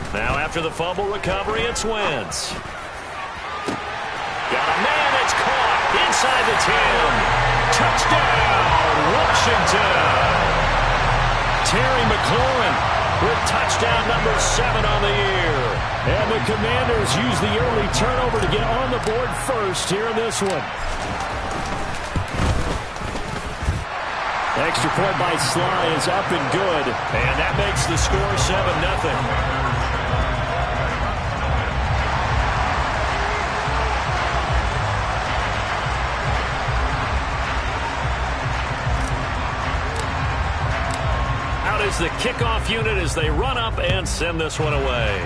Now after the fumble recovery, it's Wentz. Got a man that's caught inside the 10. Touchdown, Washington. Terry McLaurin with touchdown number 7 on the year. And the Commanders use the early turnover to get on the board first here in this one. Extra point by Sly is up and good. And that makes the score 7-0. Is the kickoff unit as they run up and send this one away.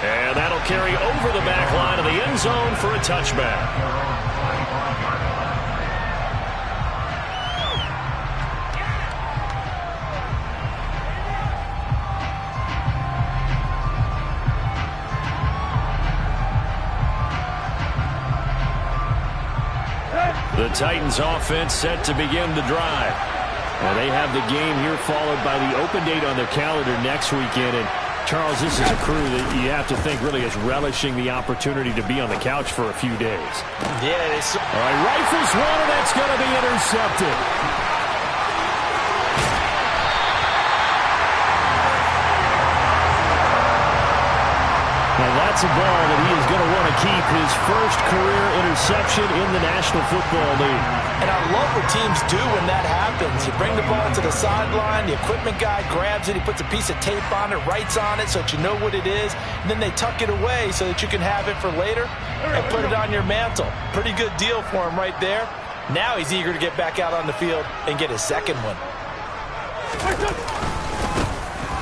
And that'll carry over the back line of the end zone for a touchback. The Titans offense set to begin the drive. And they have the game here followed by the open date on their calendar next weekend. And Charles, this is a crew that you have to think really is relishing the opportunity to be on the couch for a few days. Yeah, it is. All right, rifles one, and that's going to be intercepted. Now that's a ball that he is going to want to keep, his first career interception in the National Football League. And I love what teams do when that happens. You bring the ball to the sideline, the equipment guy grabs it, he puts a piece of tape on it, writes on it so that you know what it is, and then they tuck it away so that you can have it for later and put it on your mantle. Pretty good deal for him right there. Now he's eager to get back out on the field and get his second one.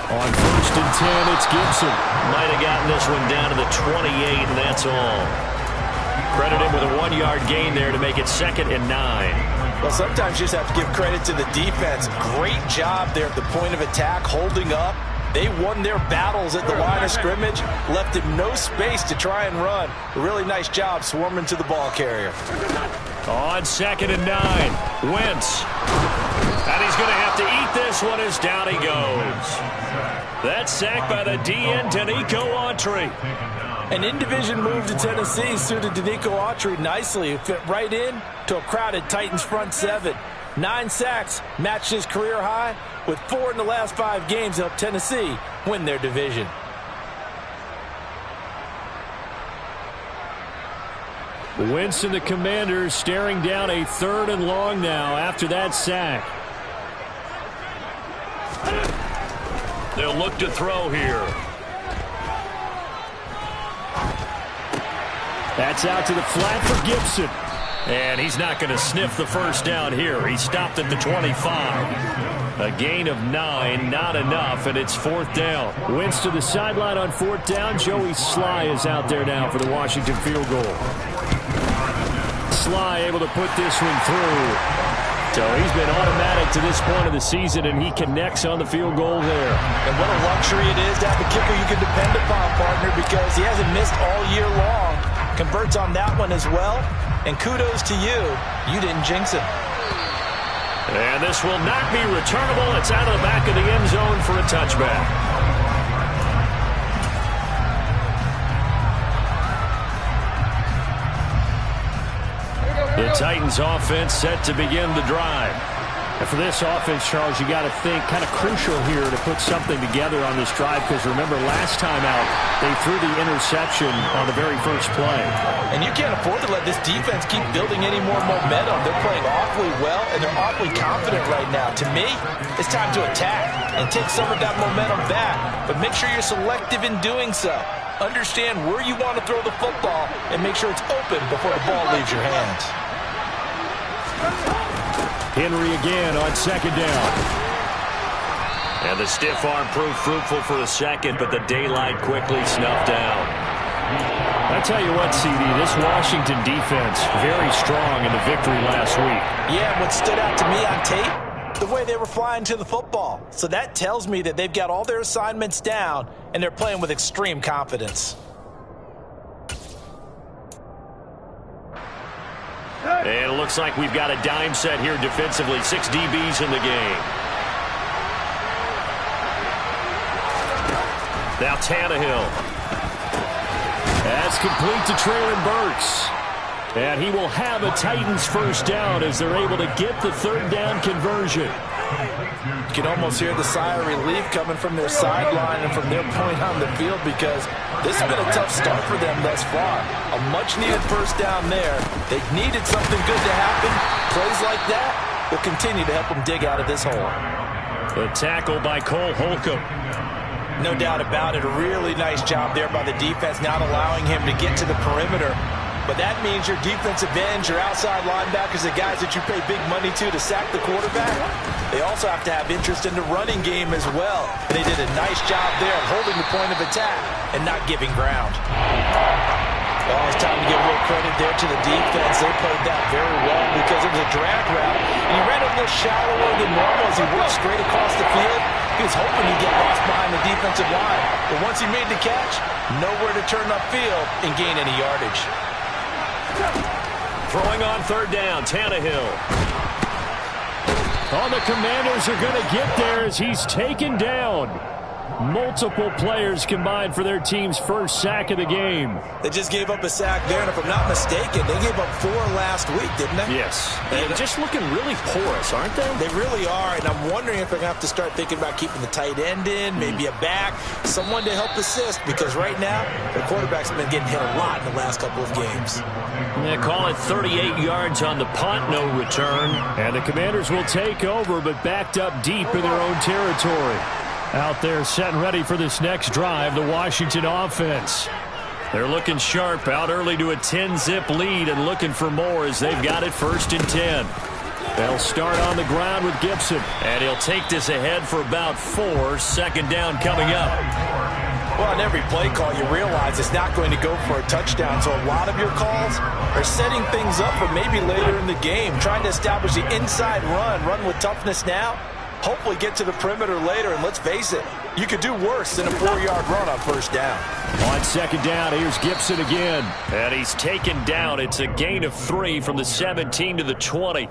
On 1st and 10, it's Gibson. Might have gotten this one down to the 28, and that's all. Credit him with a 1-yard gain there to make it 2nd and 9. Well, sometimes you just have to give credit to the defense. Great job there at the point of attack, holding up. They won their battles at the line of scrimmage, left him no space to try and run. A really nice job swarming to the ball carrier. On 2nd and 9, Wentz. And he's going to have to eat this one as down he goes. That's sacked by the DN, Danico Autry. An in-division move to Tennessee suited Danico Autry nicely. It fit right in to a crowded Titans front 7. 9 sacks, matched his career high, with 4 in the last 5 games to help Tennessee win their division. Wentz and the Commanders staring down a 3rd and long now after that sack. They'll look to throw here. That's out to the flat for Gibson. And he's not going to sniff the first down here. He stopped at the 25. A gain of 9, not enough, and it's 4th down. Wentz to the sideline on 4th down. Joey Sly is out there now for the Washington field goal. Sly able to put this one through. So he's been automatic to this point of the season, and he connects on the field goal there. And what a luxury it is to have a kicker you can depend upon, partner, because he hasn't missed all year long. Converts on that one as well. And kudos to you. You didn't jinx it. And this will not be returnable. It's out of the back of the end zone for a touchback. The Titans offense set to begin the drive. And for this offense, Charles, you got to think kind of crucial here to put something together on this drive, because remember last time out they threw the interception on the very first play. And you can't afford to let this defense keep building any more momentum. They're playing awfully well, and they're awfully confident right now. To me, it's time to attack and take some of that momentum back, but make sure you're selective in doing so. Understand where you want to throw the football and make sure it's open before the ball leaves your hands. Henry again on 2nd down. And the stiff arm proved fruitful for a second, but the daylight quickly snuffed down. I tell you what, CD, this Washington defense, very strong in the victory last week. Yeah, and what stood out to me on tape, the way they were flying to the football. So that tells me that they've got all their assignments down, and they're playing with extreme confidence. And it looks like we've got a dime set here defensively. 6 DBs in the game. Now Tannehill. That's complete to Traylon Burks. And he will have a Titans first down as they're able to get the third down conversion. You can almost hear the sigh of relief coming from their sideline and from their point on the field, because this has been a tough start for them thus far. A much-needed first down there. They needed something good to happen. Plays like that will continue to help them dig out of this hole. The tackle by Cole Holcomb. No doubt about it. A really nice job there by the defense, not allowing him to get to the perimeter. But that means your defensive ends, your outside linebackers, the guys that you pay big money to sack the quarterback, they also have to have interest in the running game as well. And they did a nice job there of holding the point of attack and not giving ground. Well, it's time to give a little credit there to the defense. They played that very well because it was a drag route. And he ran a little shallower than normal as he worked straight across the field. He was hoping he'd get lost behind the defensive line. But once he made the catch, nowhere to turn upfield and gain any yardage. Throwing on third down, Tannehill. Oh, the Commanders are going to get there as he's taken down. Multiple players combined for their team's first sack of the game. They just gave up a sack there, and if I'm not mistaken, they gave up 4 last week, didn't they? Yes. And just looking really porous, aren't they? They really are, and I'm wondering if they're going to have to start thinking about keeping the tight end in, maybe a back, someone to help assist, because right now, the quarterback's been getting hit a lot in the last couple of games. They call it 38 yards on the punt, no return. And the Commanders will take over, but backed up deep in their own territory. Out there set and ready for this next drive, the Washington offense. They're looking sharp, out early to a 10-zip lead and looking for more as they've got it 1st and 10. They'll start on the ground with Gibson, and he'll take this ahead for about 4. Second down coming up. Well, on every play call, you realize it's not going to go for a touchdown, so a lot of your calls are setting things up for maybe later in the game, trying to establish the inside run with toughness now. Hopefully get to the perimeter later, and let's face it, you could do worse than a 4-yard run on first down. On second down, here's Gibson again. And he's taken down. It's a gain of 3 from the 17 to the 20.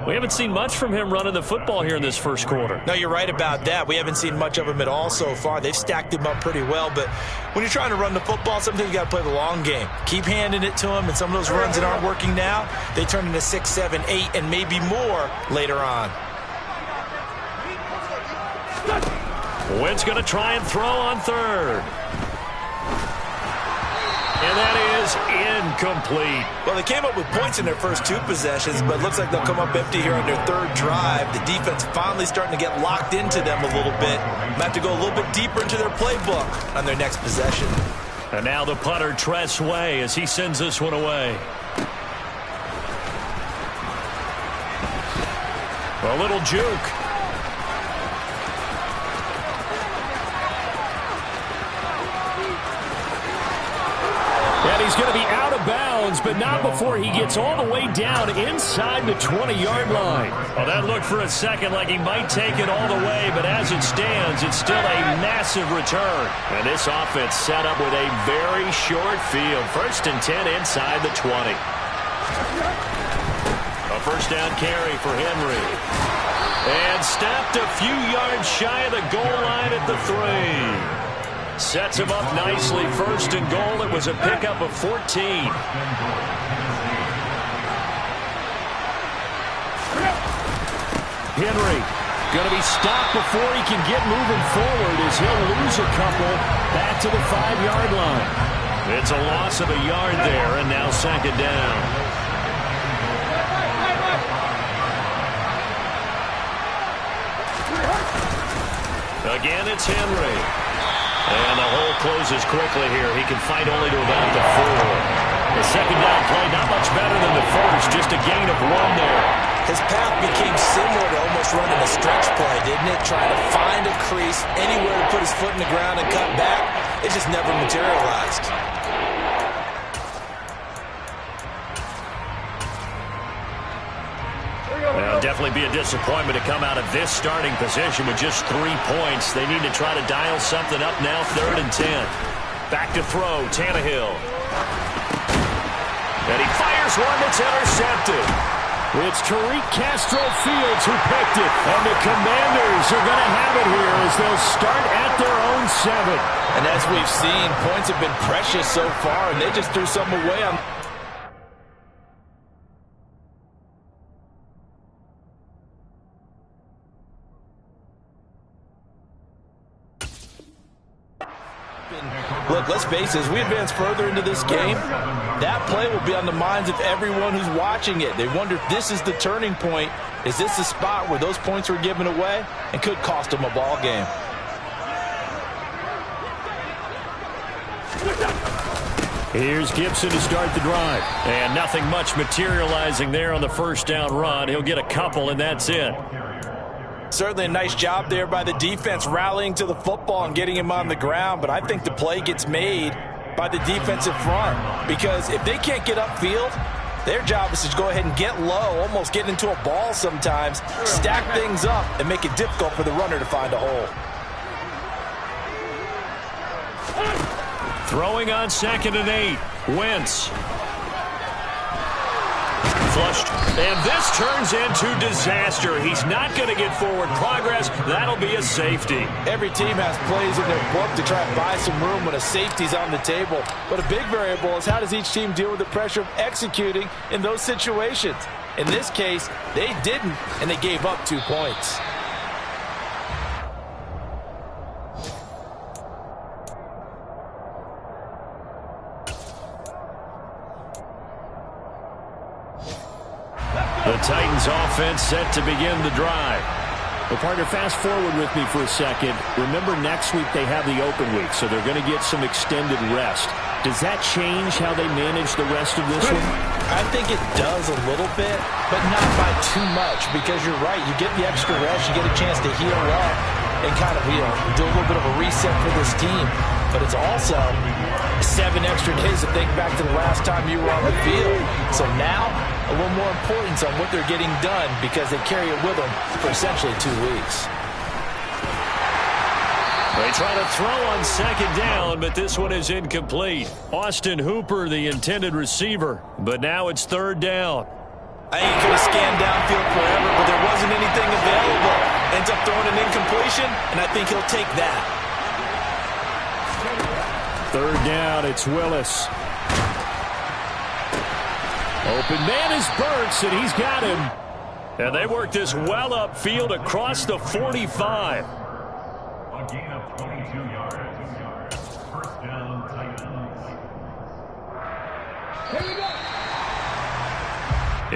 We haven't seen much from him running the football here in this first quarter. No, you're right about that. We haven't seen much of him at all so far. They've stacked him up pretty well, but when you're trying to run the football, sometimes you got to play the long game. Keep handing it to him, and some of those runs that aren't working now, they turn into 6, 7, 8, and maybe more later on. Wynn's going to try and throw on third. And that is incomplete. Well, they came up with points in their first 2 possessions, but it looks like they'll come up empty here on their 3rd drive. The defense finally starting to get locked into them a little bit. Might have to go a little bit deeper into their playbook on their next possession. And now the punter, Tress Way, as he sends this one away. A little juke. And he's going to be out of bounds, but not before he gets all the way down inside the 20-yard line. Well, that looked for a second like he might take it all the way, but as it stands, it's still a massive return. And this offense set up with a very short field. 1st and 10 inside the 20. A first down carry for Henry. And stopped a few yards shy of the goal line at the 3. Sets him up nicely. 1st and goal. It was a pickup of 14. Henry going to be stopped before he can get moving forward as he'll lose a couple back to the 5-yard line. It's a loss of a yard there, and now 2nd down. Again, it's Henry. And the hole closes quickly here. He can fight only to about the 4. The second down play, not much better than the first, just a gain of 1 there. His path became similar to almost running a stretch play, didn't it? Trying to find a crease, anywhere to put his foot in the ground and cut back. It just never materialized. Well, definitely be a disappointment to come out of this starting position with just 3 points. They need to try to dial something up now, 3rd and 10. Back to throw, Tannehill. And he fires one that's intercepted. It's Tariq Castro Fields who picked it. And the Commanders are going to have it here as they'll start at their own 7. And as we've seen, points have been precious so far, and they just threw something away on. Look, let's face it, as we advance further into this game, that play will be on the minds of everyone who's watching it. They wonder if this is the turning point. Is this the spot where those points were given away and could cost them a ball game? Here's Gibson to start the drive. And nothing much materializing there on the first down run. He'll get a couple, and that's it. Certainly a nice job there by the defense rallying to the football and getting him on the ground, but I think the play gets made by the defensive front because if they can't get upfield, their job is to go ahead and get low, almost get into a ball sometimes, stack things up, and make it difficult for the runner to find a hole. Throwing on 2nd and 8. Wentz. Flushed. And this turns into disaster. He's not going to get forward progress. That'll be a safety. Every team has plays in their book to try and buy some room when a safety's on the table. But a big variable is how does each team deal with the pressure of executing in those situations. In this case, they didn't, and they gave up 2 points. The Titans offense set to begin the drive. Well, partner, fast forward with me for a second. Remember, next week they have the open week, so they're going to get some extended rest. Does that change how they manage the rest of this one? I think it does a little bit, but not by too much, because you're right. You get the extra rest, you get a chance to heal up and kind of, do a little bit of a reset for this team. But it's also 7 extra days to think back to the last time you were on the field. So now, a little more importance on what they're getting done because they carry it with them for essentially 2 weeks. They try to throw on 2nd down, but this one is incomplete. Austin Hooper, the intended receiver, but now it's 3rd down. I think he could have scanned downfield forever, but there wasn't anything available. Ends up throwing an incompletion, and I think he'll take that. 3rd down, it's Willis. Open man is Burks, and he's got him. And they work this well upfield across the 45. A gain of 22 yards. 1st down, Titans. Here we go.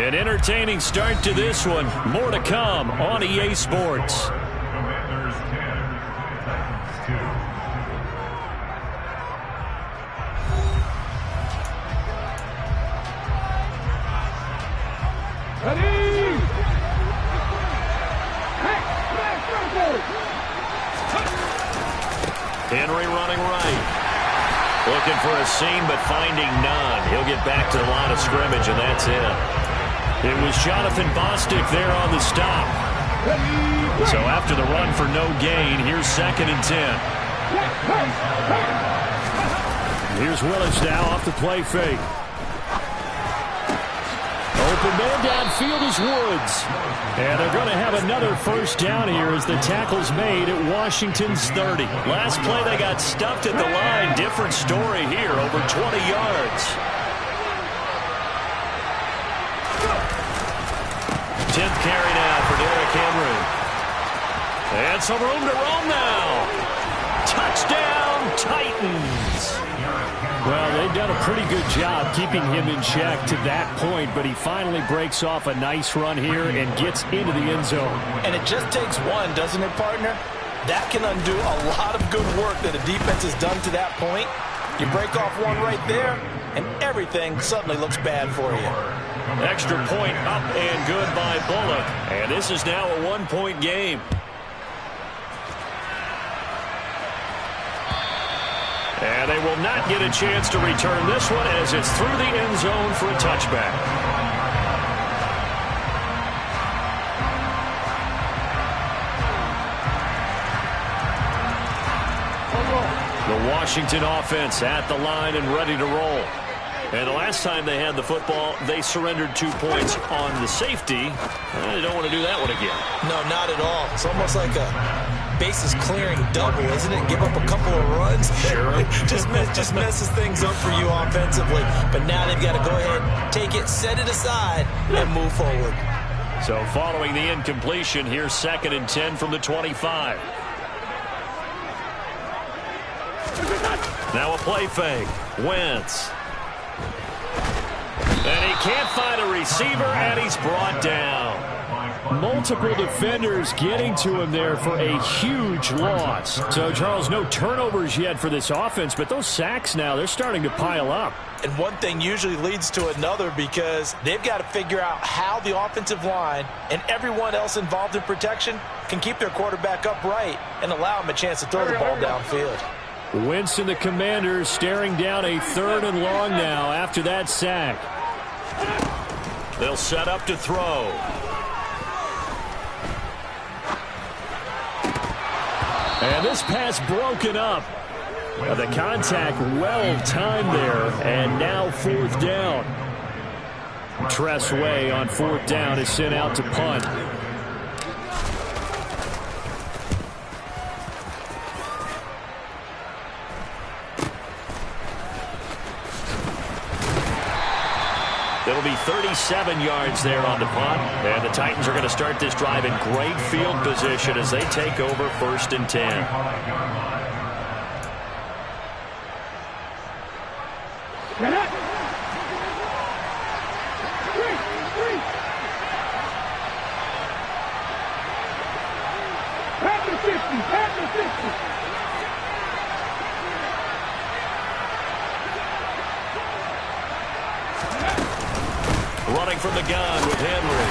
An entertaining start to this one. More to come on EA Sports. Commanders 10, Titans 2. Henry running right. Looking for a seam, but finding none. He'll get back to the line of scrimmage, and that's it. It was Jonathan Bostic there on the stop. So after the run for no gain, here's 2nd and 10. Here's Willis now off the play fake. Open man downfield is Woods. And they're going to have another 1st down here as the tackle's made at Washington's 30. Last play they got stuffed at the line. Different story here, over 20 yards. 10th carry now for Derrick Henry. And some room to roam now. Touchdown, Titans. Well, they've done a pretty good job keeping him in check to that point, but he finally breaks off a nice run here and gets into the end zone. And it just takes one, doesn't it, partner? That can undo a lot of good work that a defense has done to that point. You break off one right there, and everything suddenly looks bad for you. Extra point up and good by Bullock. And this is now a 1-point game. And they will not get a chance to return this one as it's through the end zone for a touchback. The Washington offense at the line and ready to roll. And the last time they had the football, they surrendered 2 points on the safety. They don't want to do that one again. No, not at all. It's almost like a bases clearing double, isn't it? Give up a couple of runs. Sure. just messes things up for you offensively. But now they've got to go ahead, take it, set it aside, and move forward. So following the incompletion, here's 2nd and 10 from the 25. Now a play fake. Wentz. And he can't find a receiver, and he's brought down. Multiple defenders getting to him there for a huge loss. So, Charles, no turnovers yet for this offense, but those sacks now, they're starting to pile up. And one thing usually leads to another because they've got to figure out how the offensive line and everyone else involved in protection can keep their quarterback upright and allow him a chance to throw the ball downfield. Wentz and the Commanders staring down a 3rd and long now after that sack. They'll set up to throw. And this pass broken up. The contact well timed there, and now 4th down. Tress Way on 4th down is sent out to punt. It'll be 37 yards there on the punt. And the Titans are going to start this drive in great field position as they take over 1st and 10. Running from the gun with Henry.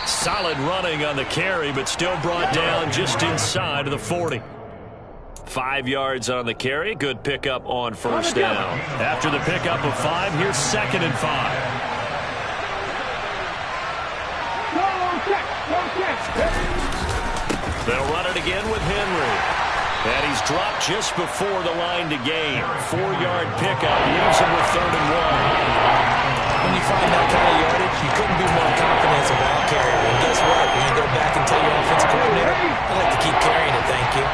Solid running on the carry, but still brought down just inside of the 40. 5 yards on the carry. Good pickup on 1st down. After the pickup of 5, here's 2nd and 5. They'll run it again with Henry. And he's dropped just before the line to gain. 4-yard pickup leaves him with 3rd and 1. When you find that kind of yardage, you couldn't be more confident as a ball carrier. And guess what? When you go back and tell your offensive coordinator, I'd like to keep carrying it, thank you.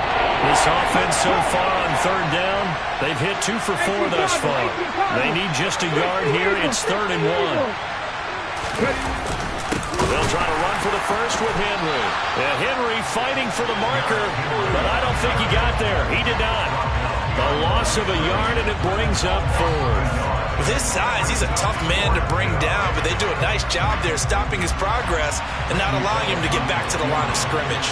This offense so far on 3rd down, they've hit 2 for 4 thus far. They need just a yard here. It's 3rd and 1. They'll try to run for the first with Henry. And Henry fighting for the marker, but I don't think he got there. He did not. A loss of a yard, and it brings up 4th. With his size, he's a tough man to bring down, but they do a nice job there stopping his progress and not allowing him to get back to the line of scrimmage.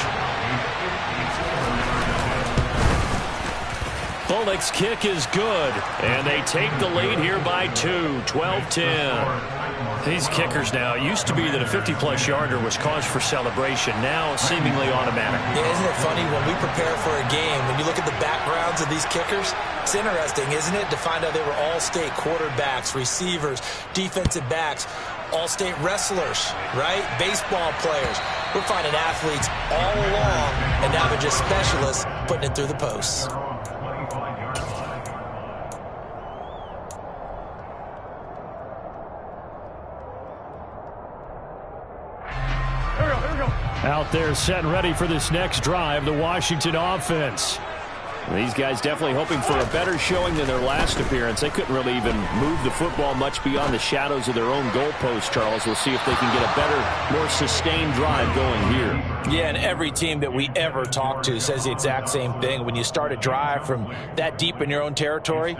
Bullock's kick is good, and they take the lead here by 2, 12-10. These kickers now, it used to be that a 50-plus yarder was cause for celebration. Now seemingly automatic. Yeah, isn't it funny when we prepare for a game, when you look at the backgrounds of these kickers, it's interesting, isn't it, to find out they were all-state quarterbacks, receivers, defensive backs, all-state wrestlers, right? Baseball players. We're finding athletes all along, and now they're just specialists putting it through the posts. Out there set and ready for this next drive, the Washington offense. These guys definitely hoping for a better showing than their last appearance. They couldn't really even move the football much beyond the shadows of their own goalpost, Charles. We'll see if they can get a better, more sustained drive going here. Yeah, and every team that we ever talk to says the exact same thing. When you start a drive from that deep in your own territory,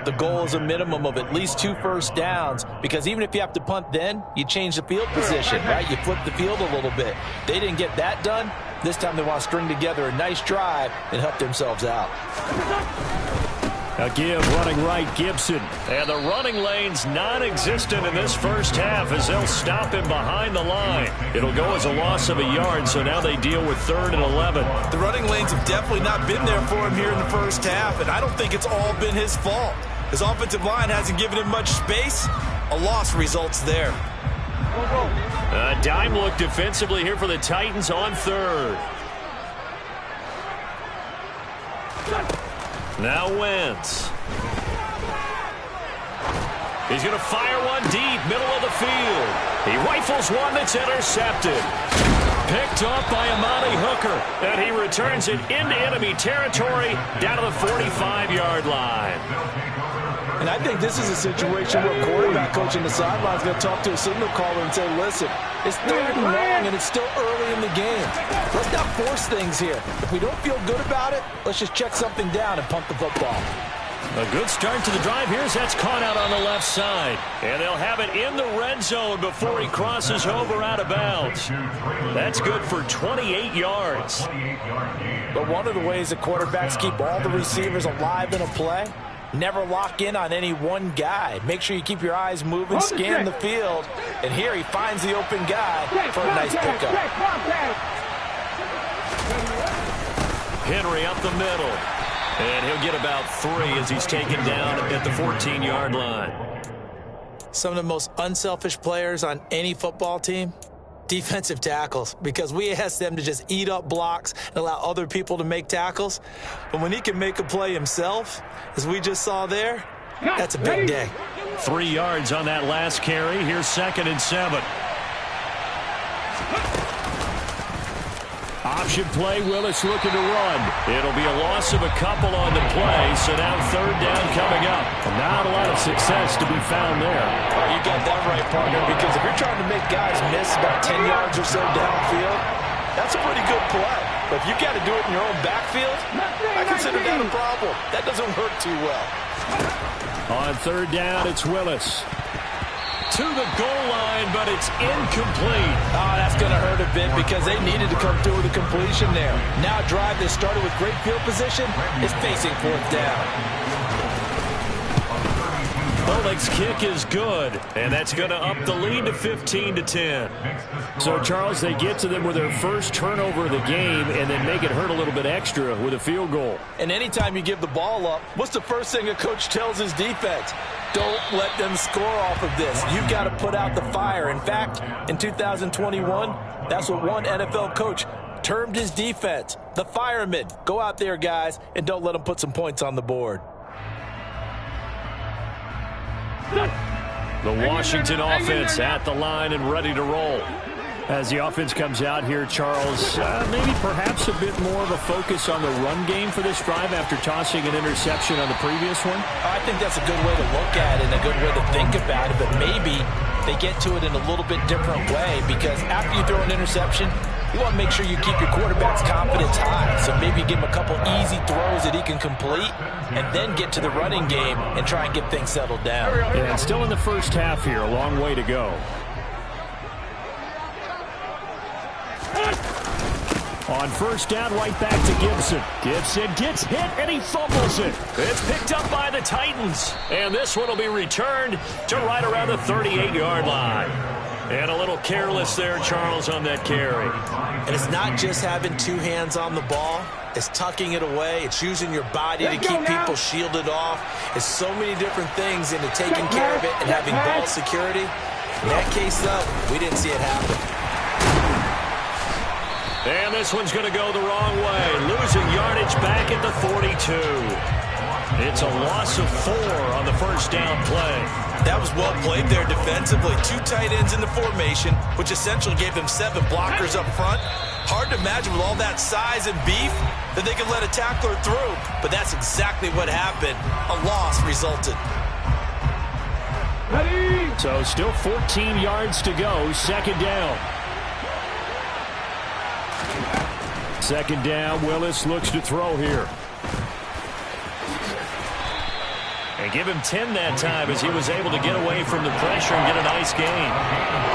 the goal is a minimum of at least 2 first downs, because even if you have to punt then, you change the field position, right? You flip the field a little bit. They didn't get that done. This time they want to string together a nice drive and help themselves out. A give running right, Gibson. And the running lane's non-existent in this first half as they'll stop him behind the line. It'll go as a loss of a yard, so now they deal with 3rd and 11. The running lanes have definitely not been there for him here in the first half, and I don't think it's all been his fault. His offensive line hasn't given him much space. A loss results there. A dime look defensively here for the Titans on 3rd. Now Wentz. He's going to fire one deep, middle of the field. He rifles one that's intercepted. Picked off by Amani Hooker, and he returns it into enemy territory down to the 45-yard line. And I think this is a situation where quarterback coach in the sideline is going to talk to a signal caller and say, listen, it's 3rd and long, and it's still early in the game. Let's not force things here. If we don't feel good about it, let's just check something down and punt the football. A good start to the drive here as that's caught out on the left side. And they'll have it in the red zone before he crosses over out of bounds. That's good for 28 yards. But one of the ways that quarterbacks keep all the receivers alive in a play, never lock in on any one guy. Make sure you keep your eyes moving, scan the field. And here he finds the open guy for a nice pickup. Henry up the middle. And he'll get about 3 as he's taken down at the 14-yard line. Some of the most unselfish players on any football team, defensive tackles, because we ask them to just eat up blocks and allow other people to make tackles. But when he can make a play himself, as we just saw there, that's a big day. 3 yards on that last carry. Here's 2nd and 7. Option play, Willis looking to run. It'll be a loss of a couple on the play, so now 3rd down coming up. Not a lot of success to be found there. Oh, you got that right, partner, because if you're trying to make guys miss about 10 yards or so downfield, that's a pretty good play. But if you got to do it in your own backfield, I consider that a problem. That doesn't work too well. On 3rd down, it's Willis. To the goal line, but it's incomplete. Oh, that's going to hurt a bit because they needed to come through with a completion there. Now a drive that started with great field position is facing 4th down. Bullock's kick is good, and that's going to up the lead to 15-10. So, Charles, they get to them with their first turnover of the game and then make it hurt a little bit extra with a field goal. And anytime you give the ball up, what's the first thing a coach tells his defense? Don't let them score off of this. You've got to put out the fire. In fact, in 2021, that's what one NFL coach termed his defense, the firemen. Go out there, guys, and don't let them put some points on the board. The Washington offense at the line and ready to roll. As the offense comes out here, Charles, maybe perhaps a bit more of a focus on the run game for this drive after tossing an interception on the previous one? I think that's a good way to look at it and a good way to think about it, but maybe they get to it in a little bit different way because after you throw an interception, you want to make sure you keep your quarterback's confidence high. So maybe give him a couple easy throws that he can complete and then get to the running game and try and get things settled down. And still in the first half here, a long way to go. On 1st down, right back to Gibson. Gibson gets hit, and he fumbles it. It's picked up by the Titans. And this one will be returned to right around the 38-yard line. And a little careless there, Charles, on that carry. And it's not just having 2 hands on the ball. It's tucking it away. It's using your body to keep people shielded off. It's so many different things into taking care of it and having ball security. In that case, though, we didn't see it happen. And this one's going to go the wrong way. Losing yardage back at the 42. It's a loss of 4 on the 1st down play. That was well played there defensively. 2 tight ends in the formation, which essentially gave them 7 blockers up front. Hard to imagine with all that size and beef that they could let a tackler through. But that's exactly what happened. A loss resulted. So still 14 yards to go. 2nd down. 2nd down, Willis looks to throw here. And give him 10 that time as he was able to get away from the pressure and get a nice gain.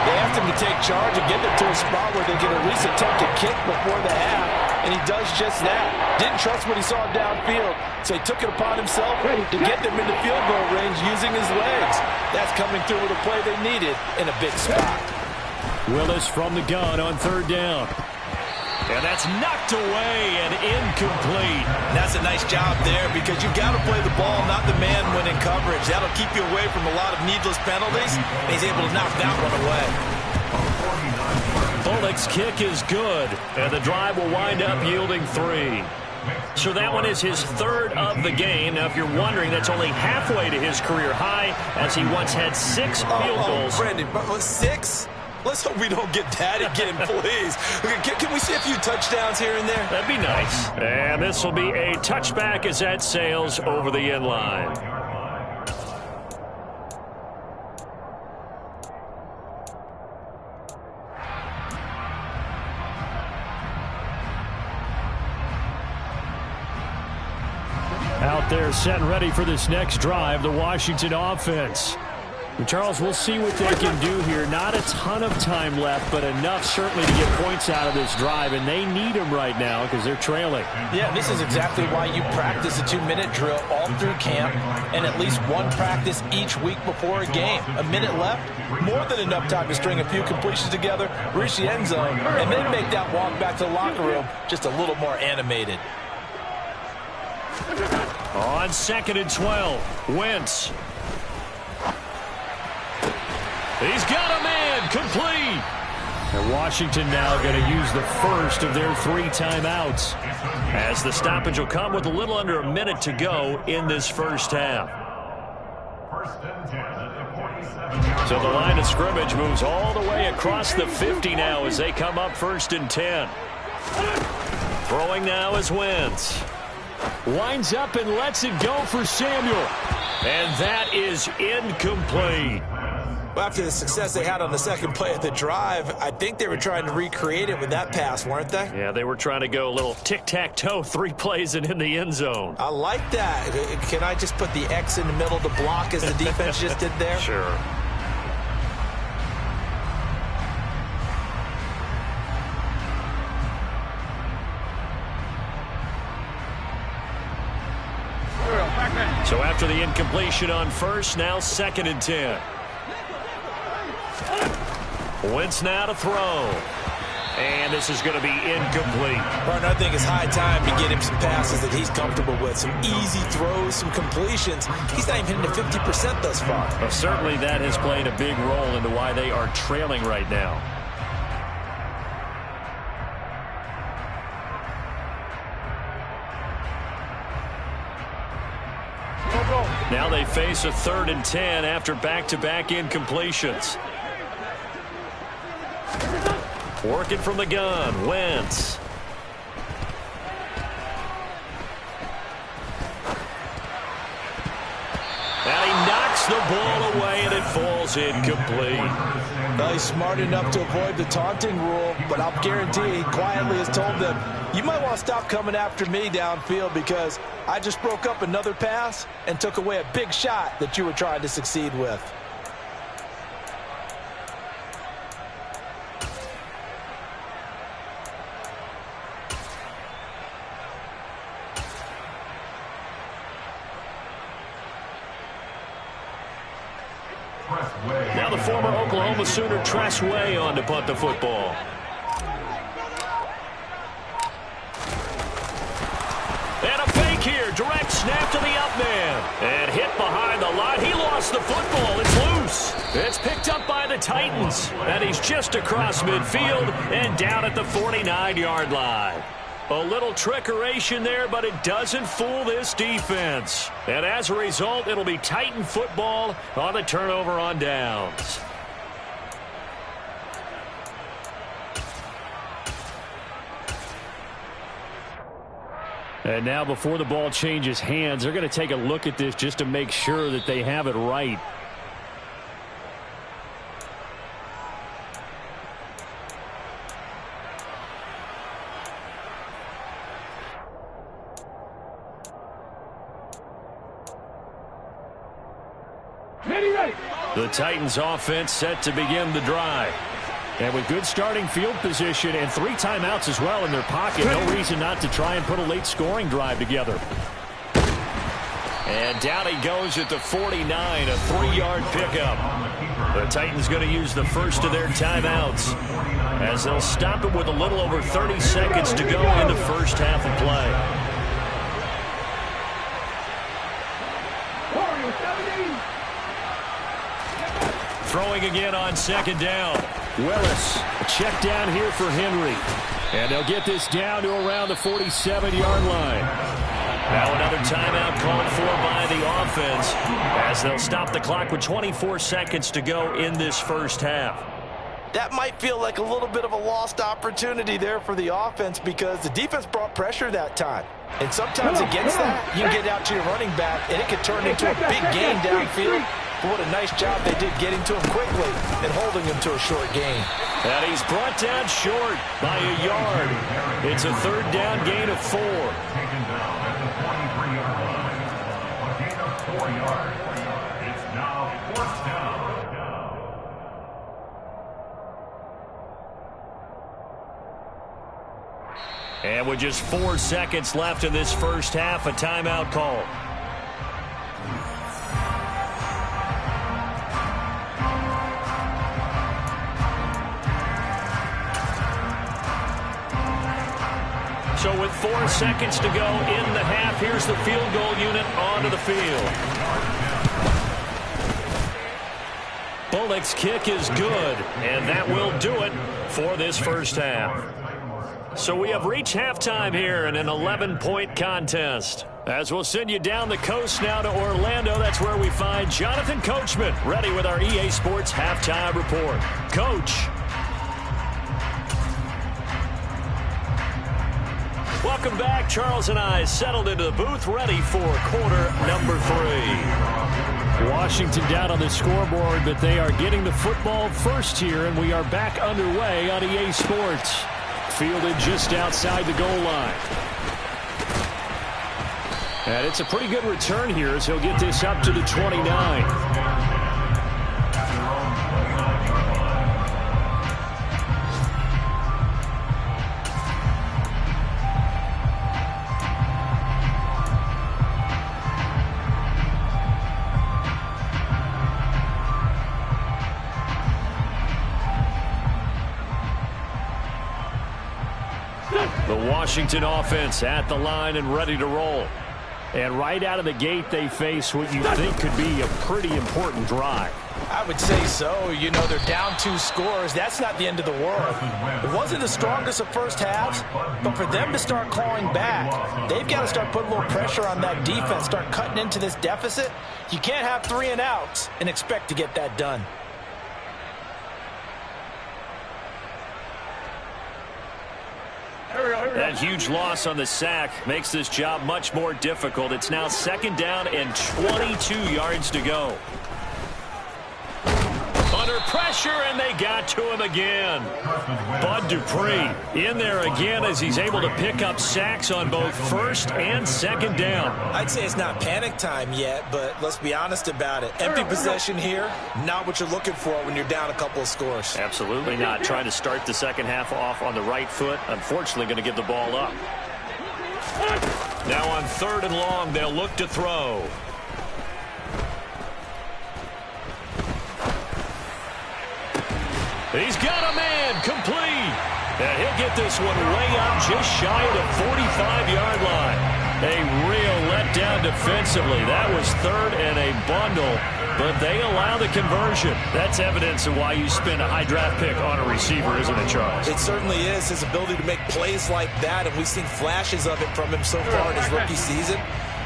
They asked him to take charge and get them to a spot where they can at least attempt a kick before the half, and he does just that. Didn't trust what he saw downfield, so he took it upon himself to get them into field goal range using his legs. That's coming through with a play they needed in a big spot. Willis from the gun on 3rd down. And that's knocked away and incomplete. And that's a nice job there because you've got to play the ball, not the man when in coverage. That'll keep you away from a lot of needless penalties. And he's able to knock that one away. Bullock's kick is good, and the drive will wind up yielding 3. So that one is his third of the game. Now, if you're wondering, that's only halfway to his career high, as he once had 6 field goals. Brandon, 6? Let's hope we don't get that again, please. Can we see a few touchdowns here and there? That'd be nice. And this will be a touchback as that sails over the end line. Out there set and ready for this next drive, the Washington offense. And Charles, we'll see what they can do here. Not a ton of time left, but enough certainly to get points out of this drive, and they need them right now because they're trailing. Yeah, this is exactly why you practice a 2-minute drill all through camp and at least one practice each week before a game. A minute left, more than enough time to string a few completions together, reach the end zone, and then make that walk back to the locker room just a little more animated. On 2nd and 12, Wentz. He's got a man, complete. And Washington now going to use the first of their 3 timeouts, as the stoppage will come with a little under a minute to go in this first half. So the line of scrimmage moves all the way across the 50 now as they come up 1st and 10. Throwing now is Wentz. Winds up and lets it go for Samuel. And that is incomplete. Well, after the success they had on the second play of the drive, I think they were trying to recreate it with that pass, weren't they? Yeah, they were trying to go a little tic-tac-toe, 3 plays and in the end zone. I like that. Can I just put the X in the middle to block as the defense just did there? Sure. So after the incompletion on first, now 2nd and 10. Wentz now to throw. And this is going to be incomplete. Martin, I think it's high time to get him some passes that he's comfortable with. Some easy throws, some completions. He's not even hitting to 50% thus far. Well, certainly that has played a big role into why they are trailing right now. Now they face a 3rd and 10 after back-to-back incompletions. Working from the gun, Wentz. And he knocks the ball away, and it falls incomplete. Well, he's smart enough to avoid the taunting rule, but I'll guarantee he quietly has told them, you might want to stop coming after me downfield because I just broke up another pass and took away a big shot that you were trying to succeed with. Now the former Oklahoma Sooner Tress Way on to punt the football. And a fake here. Direct snap to the up man. And hit behind the line. He lost the football. It's loose. It's picked up by the Titans. And he's just across midfield and down at the 49-yard line. A little trickeration there, but it doesn't fool this defense. And as a result, it'll be Titan football on the turnover on downs. And now before the ball changes hands, they're going to take a look at this just to make sure that they have it right. The Titans offense set to begin the drive. And with good starting field position and 3 timeouts as well in their pocket, no reason not to try and put a late scoring drive together. And down he goes at the 49, a 3-yard pickup. The Titans going to use the first of their timeouts as they'll stop it with a little over 30 seconds to go in the first half of play. Throwing again on 2nd down. Willis, a check down here for Henry. And they'll get this down to around the 47-yard line. Now another timeout called for by the offense as they'll stop the clock with 24 seconds to go in this first half. That might feel like a little bit of a lost opportunity there for the offense because the defense brought pressure that time. And sometimes against that, you can get out to your running back, and it could turn into a big gain downfield. But what a nice job they did getting to him quickly and holding him to a short gain. And he's brought down short by a yard. It's a third down gain of 4. Taken down at the 23-yard line. A gain of 4 yards. It's now fourth down. And with just 4 seconds left in this first half, a timeout call. So with 4 seconds to go in the half, here's the field goal unit onto the field. Bullock's kick is good, and that will do it for this first half. So we have reached halftime here in an 11-point contest. As we'll send you down the coast now to Orlando, that's where we find Jonathan Coachman ready with our EA Sports Halftime Report. Coach. Welcome back. Charles and I settled into the booth ready for quarter number 3. Washington down on the scoreboard, but they are getting the football first here, and we are back underway on EA Sports. Fielded just outside the goal line. And it's a pretty good return here as he'll get this up to the 29. The Washington offense at the line and ready to roll. And right out of the gate, they face what you think could be a pretty important drive. I would say so. You know, they're down 2 scores. That's not the end of the world. It wasn't the strongest of first halves, but for them to start clawing back, they've got to start putting a little pressure on that defense, start cutting into this deficit. You can't have 3 and outs and expect to get that done. That huge loss on the sack makes this job much more difficult. It's now second down and 22 yards to go. Under pressure, and they got to him again. Bud Dupree in there again as he's able to pick up sacks on both first and second down. I'd say it's not panic time yet, but let's be honest about it. Empty possession here, not what you're looking for when you're down a couple of scores. Absolutely not. Trying to start the second half off on the right foot. Unfortunately, going to give the ball up. Now on 3rd and long, they'll look to throw. He's got a man complete. And he'll get this one way up just shy of the 45-yard line. A real letdown defensively. That was 3rd and a bundle, but they allow the conversion. That's evidence of why you spend a high draft pick on a receiver, isn't it, Charles? It certainly is, his ability to make plays like that, and we've seen flashes of it from him so far in his rookie season.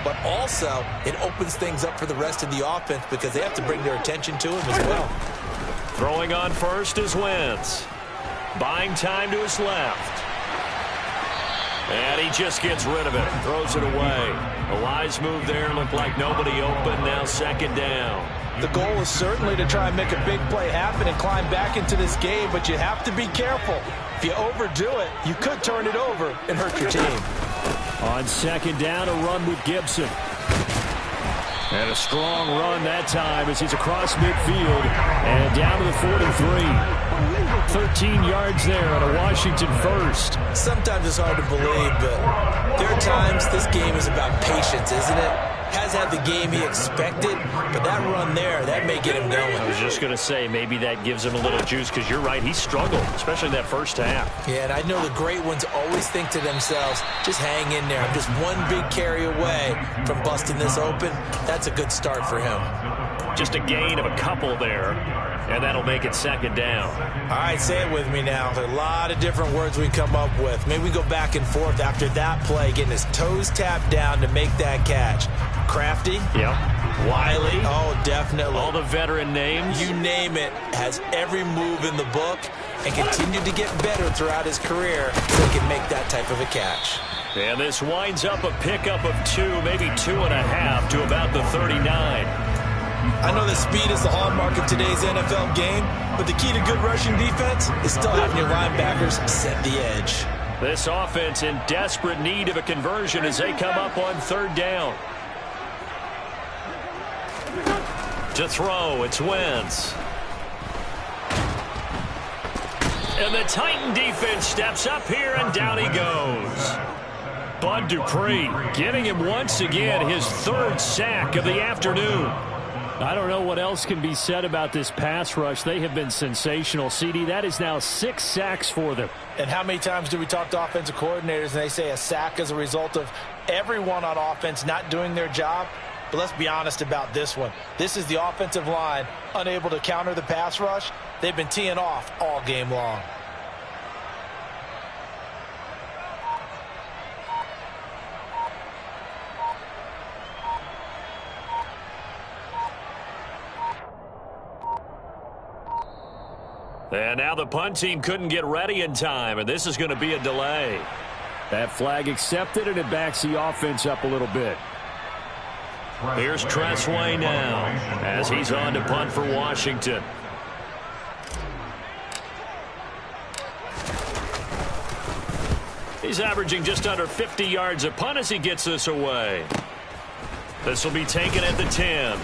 But also, it opens things up for the rest of the offense because they have to bring their attention to him as well. Throwing on first is Wentz. Buying time to his left. And he just gets rid of it. Throws it away. A wise move there. Looked like nobody open. Now second down. The goal is certainly to try and make a big play happen and climb back into this game, but you have to be careful. If you overdo it, you could turn it over and hurt your team. On second down, a run with Gibson. And a strong run that time as he's across midfield and down to the 43. 13 yards there on a Washington first. Sometimes it's hard to believe, but there are times this game is about patience, isn't it? Has had the game he expected, but that run there, that may get him going. I was just going to say, maybe that gives him a little juice because you're right, he struggled, especially that first half. Yeah, and I know the great ones always think to themselves, just hang in there. I'm just one big carry away from busting this open. That's a good start for him. Just a gain of a couple there. And that'll make it second down. All right, say it with me now. There are a lot of different words we can come up with. Maybe we go back and forth after that play, getting his toes tapped down to make that catch. Crafty? Yep. Wiley? Oh, definitely. All the veteran names? You name it. Has every move in the book and continued to get better throughout his career so he can make that type of a catch. And this winds up a pickup of 2, maybe 2.5 to about the 39. I know that speed is the hallmark of today's NFL game, but the key to good rushing defense is still having your linebackers set the edge. This offense in desperate need of a conversion as they come up on third down. To throw, it's Wentz. And the Titan defense steps up here, and down he goes. Bud Dupree getting him once again his 3rd sack of the afternoon. I don't know what else can be said about this pass rush. They have been sensational, CD. That is now 6 sacks for them. And how many times do we talk to offensive coordinators and they say a sack is a result of everyone on offense not doing their job? But let's be honest about this one. This is the offensive line unable to counter the pass rush. They've been teeing off all game long. And now the punt team couldn't get ready in time, and this is going to be a delay. That flag accepted, and it backs the offense up a little bit. Here's Tressway now as he's on to punt for Washington. He's averaging just under 50 yards a punt as he gets this away. This will be taken at the 10.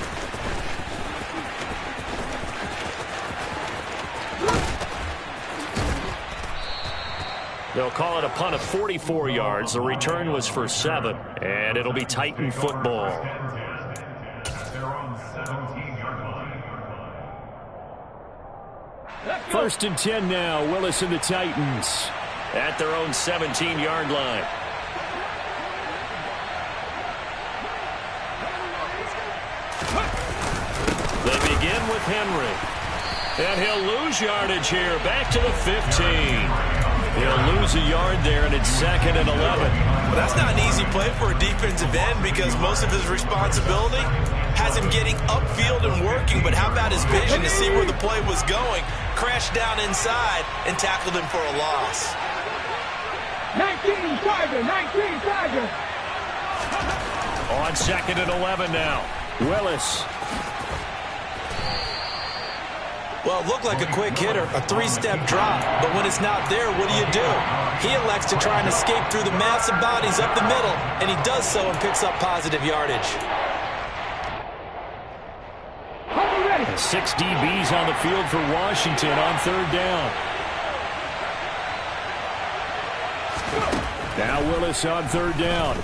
They'll call it a punt of 44 yards. The return was for 7, and it'll be Titan football. First and 10 now. Willis and the Titans. At their own 17-yard line. They begin with Henry. And he'll lose yardage here. Back to the 15. He'll lose a yard there, and it's 2nd and 11. Well, that's not an easy play for a defensive end because most of his responsibility has him getting upfield and working. But how about his vision to see where the play was going? Crashed down inside and tackled him for a loss. 19 Tiger, 19 Tiger. On 2nd and 11 now. Willis. Well, it looked like a quick hitter, a 3-step drop. But when it's not there, what do? He elects to try and escape through the massive bodies up the middle, and he does so and picks up positive yardage. 6 DBs on the field for Washington on third down. Now Willis on third down.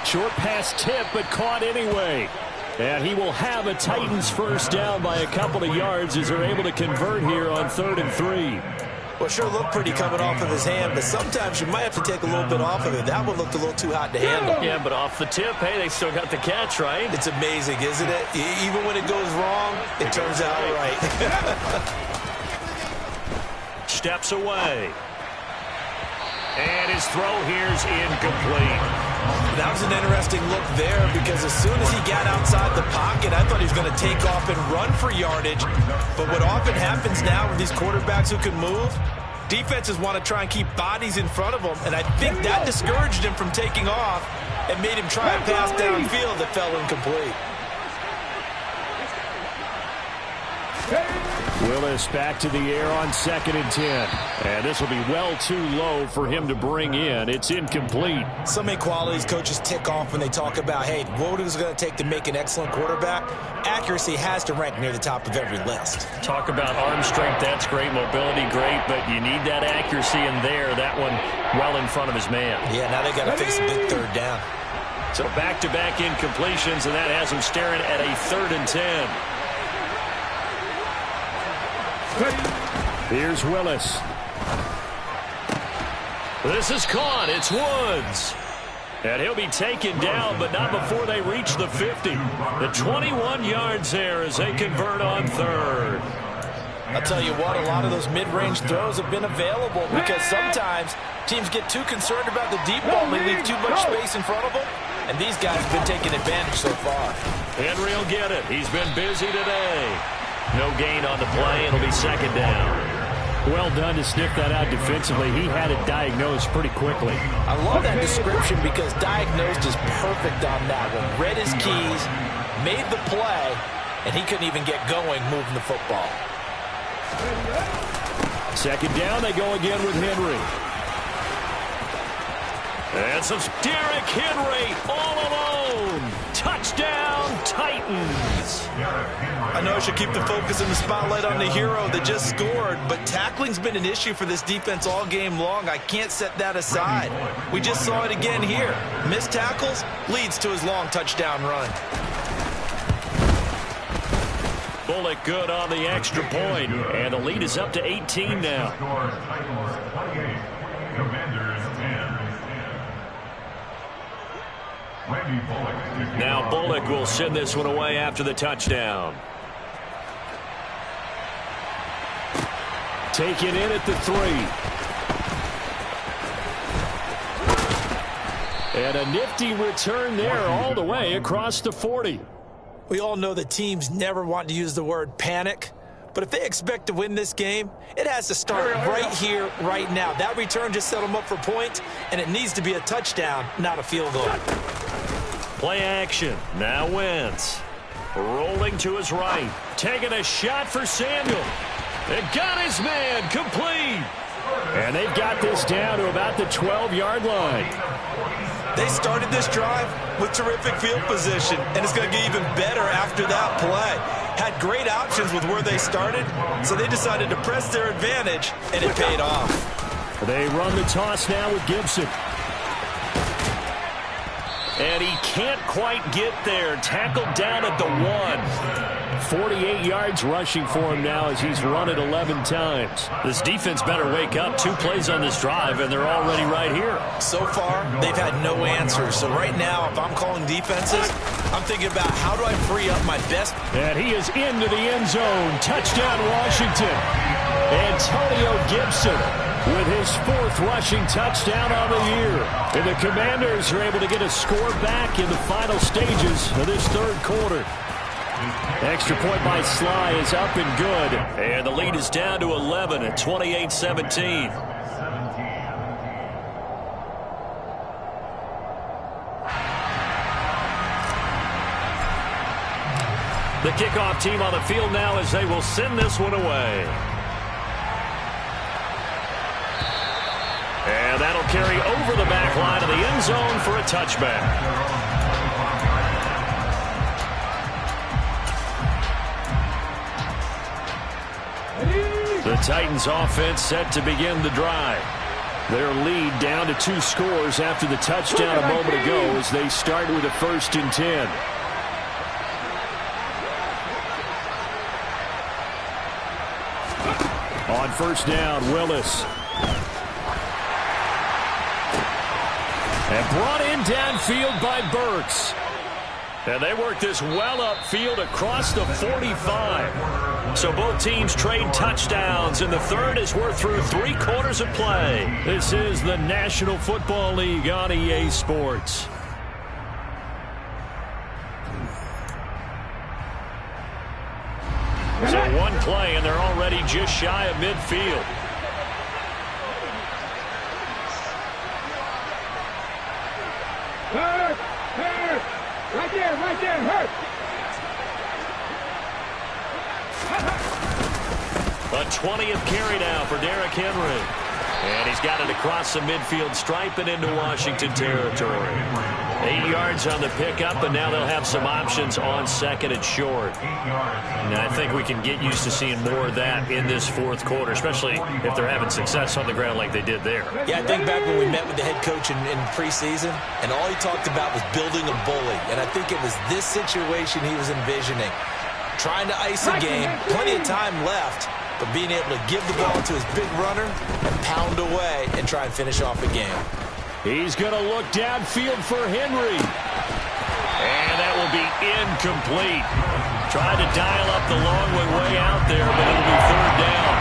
Short pass tip, but caught anyway. And he will have a Titans first down by a couple of yards as they're able to convert here on 3rd and 3. Well, sure looked pretty coming off of his hand, but sometimes you might have to take a little bit off of it. That one looked a little too hot to handle. Yeah, but off the tip, hey, they still got the catch, right? It's amazing, isn't it? Even when it goes wrong, it turns out right. Steps away. And his throw here's incomplete. That was an interesting look there because as soon as he got outside the pocket, I thought he was going to take off and run for yardage. But what often happens now with these quarterbacks who can move, defenses want to try and keep bodies in front of them. And I think that discouraged him from taking off and made him try a pass downfield that fell incomplete. Willis back to the air on 2nd and 10. And this will be well too low for him to bring in. It's incomplete. So many qualities coaches tick off when they talk about, hey, what is it going to take to make an excellent quarterback? Accuracy has to rank near the top of every list. Talk about arm strength, that's great. Mobility, great. But you need that accuracy in there. That one well in front of his man. Yeah, now they got to face a big third down. So back-to-back incompletions, and that has him staring at a 3rd and 10. Here's Willis. This is caught. It's Woods. And he'll be taken down, but not before they reach the 50. The 21 yards there as they convert on third. I'll tell you what, a lot of those mid-range throws have been available because sometimes teams get too concerned about the deep ball and they leave too much space in front of them. And these guys have been taking advantage so far. Henry will get it. He's been busy today. No gain on the play. It'll be second down. Well done to sniff that out defensively. He had it diagnosed pretty quickly. I love that description because diagnosed is perfect on that one. Read his keys, made the play, and he couldn't even get going moving the football. Second down, they go again with Henry. And some Derrick Henry all alone. Touchdown, Titans. I know I should keep the focus and the spotlight on the hero that just scored, but tackling's been an issue for this defense all game long. I can't set that aside. We just saw it again here. Missed tackles leads to his long touchdown run. Bullock good on the extra point, and the lead is up to 18 now. Now Bullock will send this one away after the touchdown. Taken in at the 3. And a nifty return there all the way across the 40. We all know that teams never want to use the word panic, but if they expect to win this game, it has to start right here, right now. That return just set them up for points, and it needs to be a touchdown, not a field goal. Play action. Now Wentz. Rolling to his right. Taking a shot for Samuel. It got his man complete. And they've got this down to about the 12-yard line. They started this drive with terrific field position, and it's going to get even better after that play. Had great options with where they started, so they decided to press their advantage, and it paid off. They run the toss now with Gibson. And he can't quite get there. Tackled down at the 1. 48 yards rushing for him now as he's run it 11 times. This defense better wake up. 2 plays on this drive, and they're already right here. So far, they've had no answers. So right now, if I'm calling defenses, I'm thinking about how do I free up my best. And he is into the end zone. Touchdown, Washington. Antonio Gibson with his 4th rushing touchdown on the year. And the Commanders are able to get a score back in the final stages of this 3rd quarter. Extra point by Sly is up and good. And the lead is down to 11 at 28-17. The kickoff team on the field now as they will send this one away. And that'll carry over the back line of the end zone for a touchback. The Titans offense set to begin the drive. Their lead down to 2 scores after the touchdown a moment ago as they start with a 1st and 10. On 1st down, Willis. And brought in downfield by Burks. And they work this well upfield across the 45. So both teams trade touchdowns, and the 3rd as we're through 3 quarters of play. This is the National Football League on EA Sports. So 1 play, and they're already just shy of midfield. Hurt! Hurt! Right there, hurt! A 20th carry now for Derrick Henry. And he's got it across the midfield stripe and into Washington territory. 8 yards on the pickup, and now they'll have some options on 2nd and short. And I think we can get used to seeing more of that in this 4th quarter, especially if they're having success on the ground like they did there. Yeah, I think back when we met with the head coach in preseason, and all he talked about was building a bully. And I think it was this situation he was envisioning. Trying to ice a game, plenty of time left, but being able to give the ball to his big runner and pound away and try and finish off a game. He's going to look downfield for Henry. And that will be incomplete. Tried to dial up the long way out there, but it'll be third down.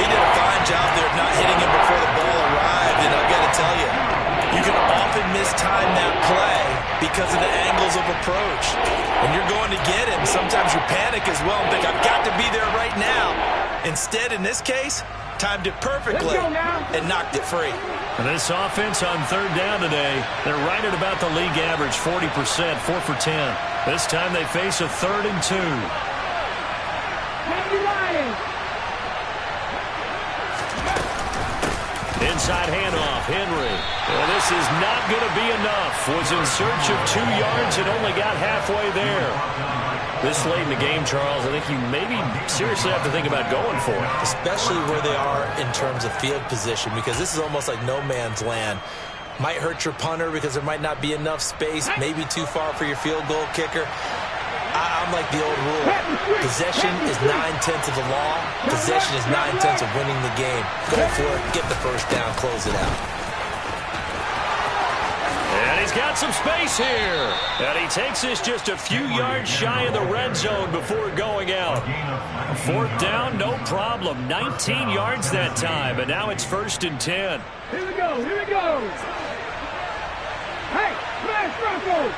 He did a fine job there of not hitting him before the ball arrived, and I've got to tell you, you can often mistime that play because of the angles of approach. When you're going to get him, sometimes you panic as well and think, I've got to be there right now. Instead, in this case, timed it perfectly and knocked it free. And this offense on third down today, they're right at about the league average, 40%, 4 for 10. This time they face a 3rd and 2. Inside handoff, Henry. Well, this is not going to be enough. Was in search of 2 yards and only got halfway there. This late in the game, Charles, I think you maybe seriously have to think about going for it. Especially where they are in terms of field position, because this is almost like no man's land. Might hurt your punter because there might not be enough space, maybe too far for your field goal kicker. I'm like the old rule. Possession is 9/10 of the law. Possession is 9/10 of winning the game. Go for it, get the first down, close it out. And he's got some space here. And he takes this just a few yards shy of the red zone before going out. 4th down, no problem. 19 yards that time, and now it's 1st and 10. Here we go, here we go. Hey, smash Bronco.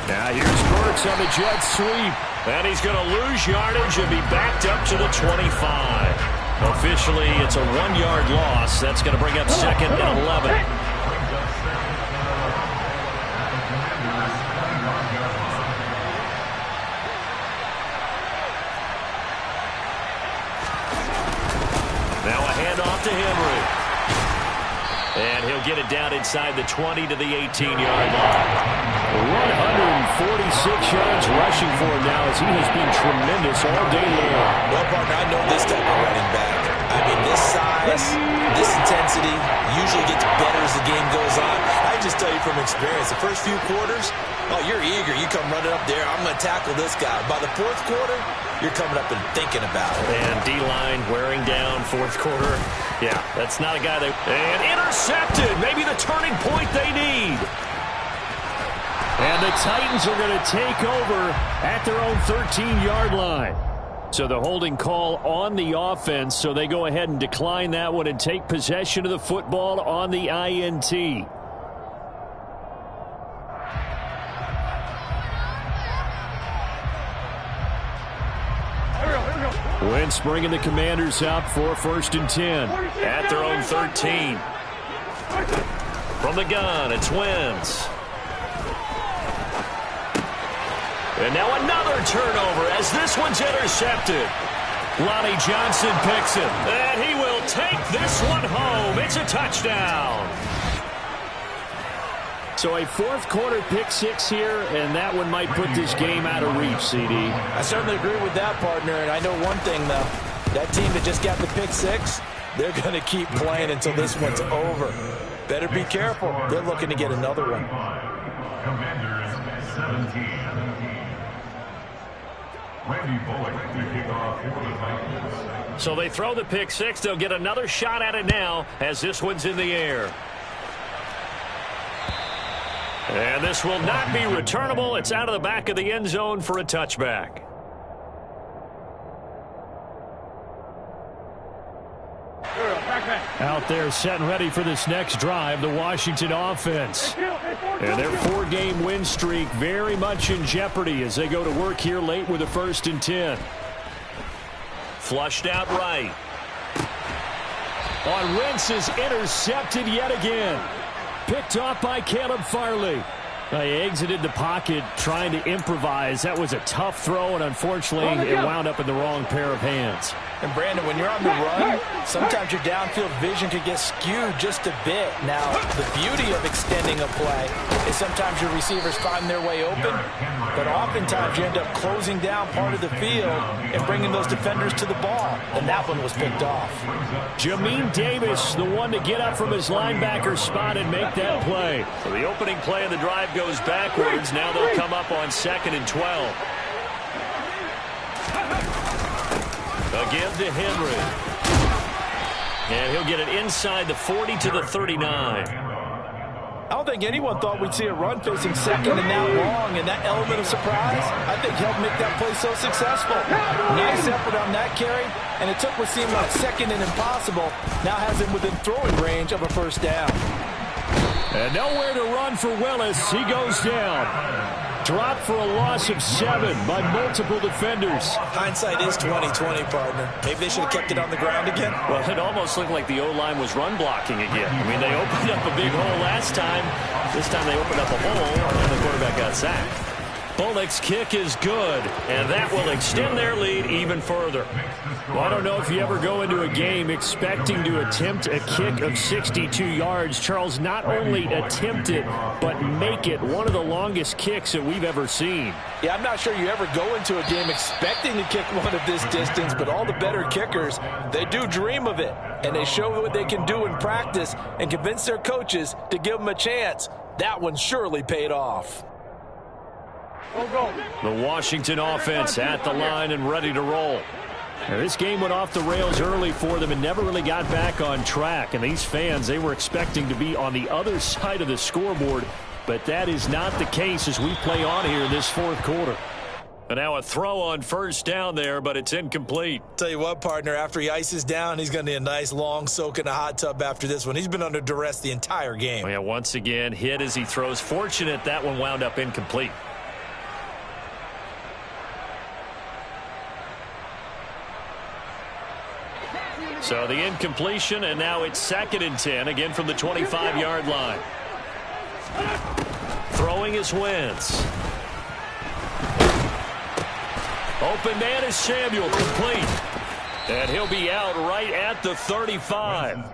Now here's Burks on the jet sweep. And he's going to lose yardage and be backed up to the 25. Officially, it's a 1-yard loss. That's going to bring up 2nd and 11. Now a handoff to Henry. And he'll get it down inside the 20 to the 18-yard line. 146 yards rushing for him now as he has been tremendous all day long. Well, partner, I know this type of running back. I mean, this size, this intensity usually gets better as the game goes on. I just tell you from experience, the first few quarters, oh, you're eager. You come running up there, I'm going to tackle this guy. By the 4th quarter, you're coming up and thinking about it. And D-line wearing down 4th quarter. Yeah, that's not a guy they... And intercepted! Maybe the turning point they need. And the Titans are going to take over at their own 13-yard line. So the holding call on the offense, so they go ahead and decline that one and take possession of the football on the INT. Wentz bringing the Commanders up for 1st and 10 at their own 13. From the gun, it's Wentz. And now another turnover as this one's intercepted. Lonnie Johnson picks it. And he will take this one home. It's a touchdown. So a 4th quarter pick 6 here, and that one might put this game out of reach, CD. I certainly agree with that, partner. And I know one thing, though. That team that just got the pick 6, they're going to keep playing until this one's over. Better be careful. They're looking to get another one. Commanders 17. So they throw the pick 6. They'll get another shot at it now as this one's in the air. And this will not be returnable. It's out of the back of the end zone for a touchback. Out there set and ready for this next drive, the Washington offense. And their 4-game win streak very much in jeopardy as they go to work here late with a 1st and 10. Flushed out right. On Wentz is intercepted yet again. Picked off by Caleb Farley. He exited the pocket trying to improvise. That was a tough throw, and unfortunately, it wound up in the wrong pair of hands. And, Brandon, when you're on the run, sometimes your downfield vision could get skewed just a bit. Now, the beauty of extending a play is sometimes your receivers find their way open, but oftentimes you end up closing down part of the field and bringing those defenders to the ball, and that one was picked off. Jamin Davis, the one to get up from his linebacker spot and make that play. So the opening play of the drive goes backwards. Now they'll come up on 2nd and 12. A give to Henry. And he'll get it inside the 40 to the 39. I don't think anyone thought we'd see a run facing second and that long, and that element of surprise, I think, helped make that play so successful. Nice effort on that carry, and it took what seemed like second and impossible, now has him within throwing range of a first down. And nowhere to run for Willis. He goes down. Dropped for a loss of 7 by multiple defenders. Hindsight is 20/20, partner. Maybe they should have kept it on the ground again. Well, it almost looked like the O-line was run blocking again. I mean, they opened up a big hole last time. This time they opened up a hole, and the quarterback got sacked. Bullock's kick is good, and that will extend their lead even further. Well, I don't know if you ever go into a game expecting to attempt a kick of 62 yards. Charles, not only attempt it, but make it one of the longest kicks that we've ever seen. Yeah, I'm not sure you ever go into a game expecting to kick one of this distance, but all the better kickers, they do dream of it, and they show what they can do in practice and convince their coaches to give them a chance. That one surely paid off. The Washington offense at the line and ready to roll. Now, this game went off the rails early for them and never really got back on track. And these fans, they were expecting to be on the other side of the scoreboard. But that is not the case as we play on here in this fourth quarter. And now a throw on first down there, but it's incomplete. Tell you what, partner, after he ices down, he's going to need a nice long soak in a hot tub after this one. He's been under duress the entire game. Yeah, once again, hit as he throws. Fortunate that one wound up incomplete. So the incompletion, and now it's 2nd and 10, again from the 25-yard line. Throwing is Wentz. Open man is Samuel, complete. And he'll be out right at the 35.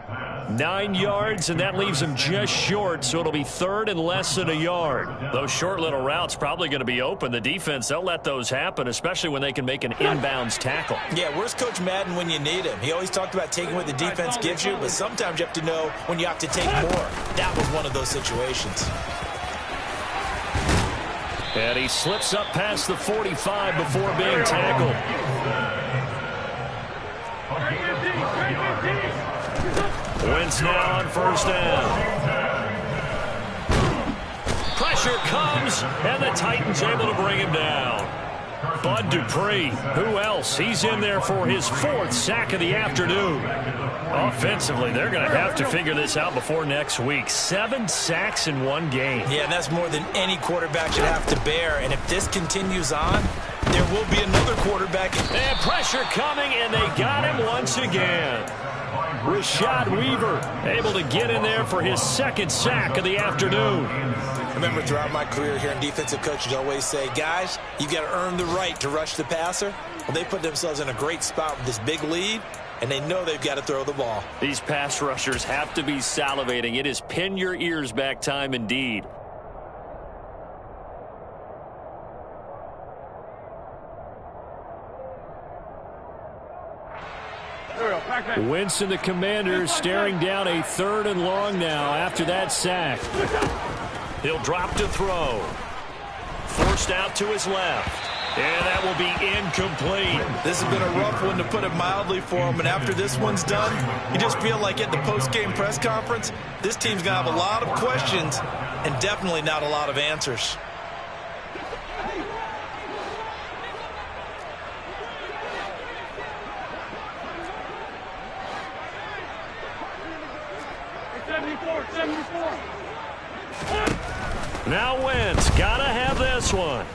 9 yards, and that leaves him just short, so it'll be 3rd and less than a yard. Those short little routes probably going to be open. The defense, they'll let those happen, especially when they can make an inbounds tackle. Yeah, where's Coach Madden when you need him? He always talked about taking what the defense gives you, but sometimes you have to know when you have to take more. That was one of those situations. And he slips up past the 45 before being tackled. Wentz now on first down. Pressure comes, and the Titans able to bring him down. Bud Dupree, who else? He's in there for his 4th sack of the afternoon. Offensively, they're going to have to figure this out before next week. 7 sacks in one game. Yeah, and that's more than any quarterback should have to bear. And if this continues on, there will be another quarterback. And pressure coming, and they got him once again. Rashad Weaver able to get in there for his 2nd sack of the afternoon. I remember throughout my career here in defensive coaches always say, guys, you got to earn the right to rush the passer. Well, they put themselves in a great spot with this big lead, and they know they've got to throw the ball. These pass rushers have to be salivating. It is pin your ears back time indeed. Wentz and the Commanders staring down a 3rd and long now after that sack. He'll drop to throw. Forced out to his left. And that will be incomplete. This has been a rough one, to put it mildly, for him. And after this one's done, you just feel like at the post-game press conference, this team's going to have a lot of questions and definitely not a lot of answers. Now Wentz, gotta have this one.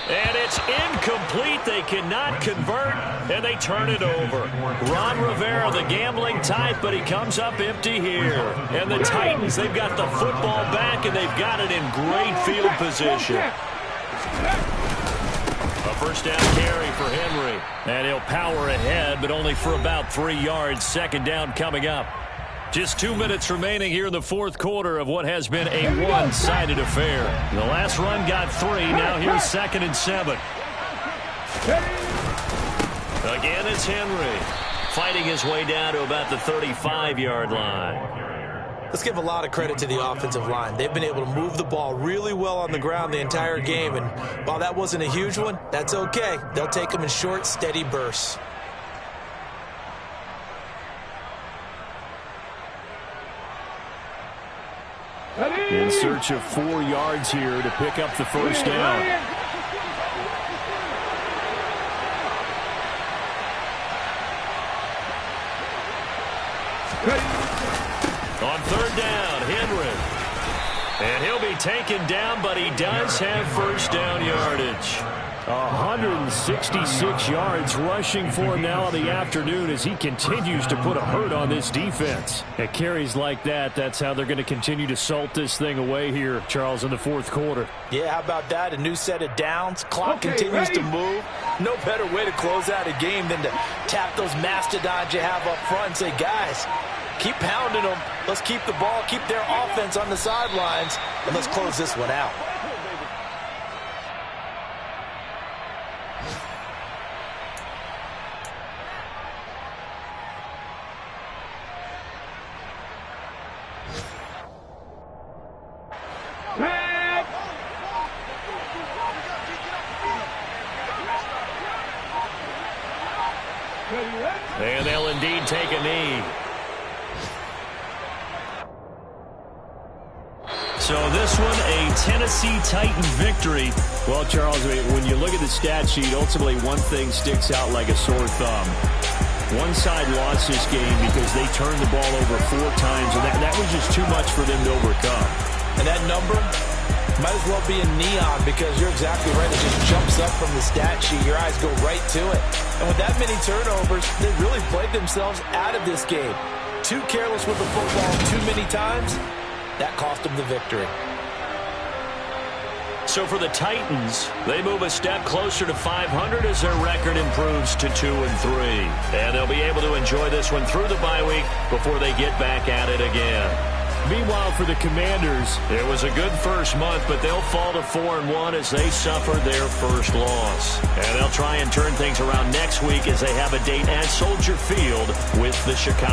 And it's incomplete. They cannot convert, and they turn it over. Ron Rivera, the gambling type, but he comes up empty here. And the Titans, they've got the football back, and they've got it in great field position. A first down carry for Henry. And he'll power ahead, but only for about 3 yards. 2nd down coming up. Just 2 minutes remaining here in the fourth quarter of what has been a one-sided affair. The last run got 3. Now here's 2nd and 7. Again, it's Henry fighting his way down to about the 35-yard line. Let's give a lot of credit to the offensive line. They've been able to move the ball really well on the ground the entire game. And while that wasn't a huge one, that's okay. They'll take them in short, steady bursts. In search of 4 yards here to pick up the first down. On third down, Henry. And he'll be taken down, but he does have first down yardage. 166 yards rushing for him now in the afternoon as he continues to put a hurt on this defense. At carries like that, that's how they're going to continue to salt this thing away here, Charles, in the fourth quarter. Yeah, how about that? A new set of downs. Clock continues to move. No better way to close out a game than to tap those mastodons you have up front and say, guys, keep pounding them. Let's keep the ball, keep their offense on the sidelines, and let's close this one out. And they'll indeed take a knee. So this one, a Tennessee Titan victory. Well, Charles, when you look at the stat sheet, ultimately one thing sticks out like a sore thumb. One side lost this game because they turned the ball over 4 times, and that was just too much for them to overcome. And that number might as well be in neon because you're exactly right. It just jumps up from the stat sheet. Your eyes go right to it. And with that many turnovers, they really played themselves out of this game. Too careless with the football too many times. That cost them the victory. So for the Titans, they move a step closer to 500 as their record improves to 2-3. And they'll be able to enjoy this one through the bye week before they get back at it again. Meanwhile, for the Commanders, it was a good first month, but they'll fall to 4-1 as they suffer their first loss. And they'll try and turn things around next week as they have a date at Soldier Field with the Chicago